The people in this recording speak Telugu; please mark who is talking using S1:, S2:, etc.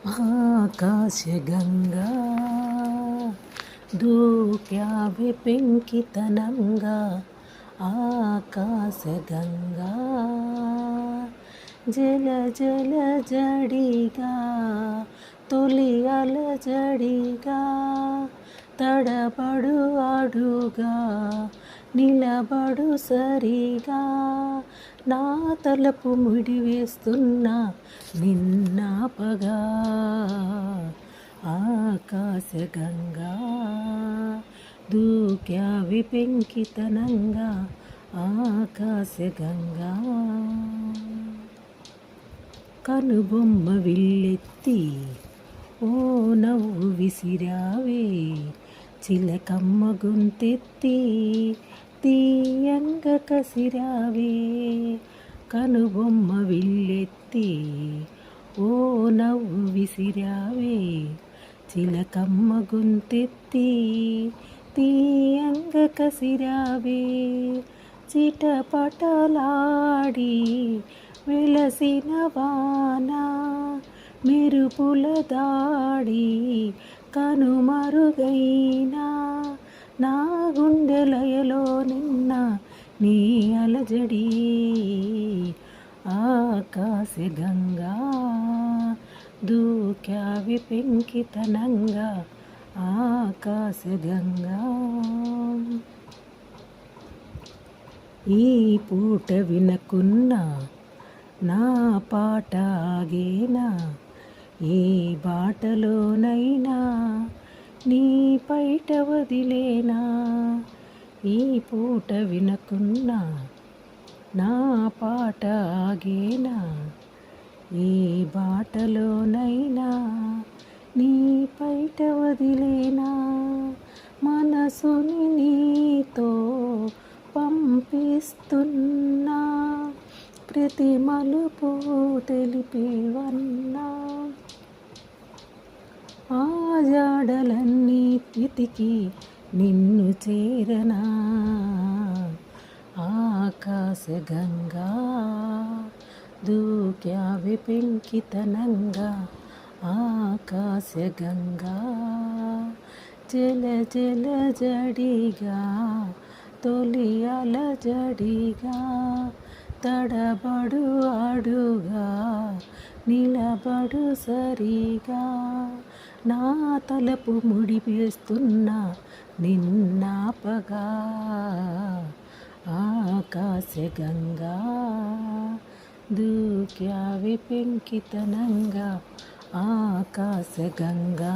S1: ఆకాశగంగా దూక్యావే పెంకితనంగా ఆకాశగంగా జల జల జడిగా తొలి అలజడిగా తడబడు అడుగా నిలబడు సరిగా నా తలపు ముడివేస్తున్నా నిన్నాపగా ఆకాశగంగా దూక్యావి పెంకితనంగా ఆకాశగంగా కనుబొమ్మ విల్లెత్తి ఓ నవ్వు విసిరావే చిలకమ్మ గొంతెత్తి తీయంగ కసిరావే కనుబొమ్మ విల్లెత్తి ఓ నవ్వు విసిరావే చిలకమ్మ గొంతెత్తి తీయంగ కసిరావే చిటపటలాడి వెలసిన వాన మెరుపుల దాడి కనుమరుగైనా నా గుండెలయలో నిన్న నీ అలజడి ఆకాశగంగా దూక్యావి పెంకితనంగా ఆకాశగంగా ఈ పూట వినకున్నా నా పాట ఆగేనా ఏ బాటలోనైనా నీ పైట వదిలేనా ఈ పూట వినకున్నా నా పాట ఆగేనా ఏ బాటలోనైనా నీ పైట వదిలేనా మనసుని నీతో పంపిస్తున్నా ప్రతి మలుపు తెలిపేవన్నా ఆ జాడలన్నీ వెతికి నిన్ను చేరనా ఆకాశగంగా దూక్యావి పెంకితనంగా ఆకాశగంగా జల జల జడిగా తొలి అలజడిగా తడబడు అడుగా నిలబడు సరిగా నా తలపు ముడివేస్తున్నా నిన్నాపగా ఆకాశగంగా దూక్యావి పెంకితనంగా ఆకాశగంగా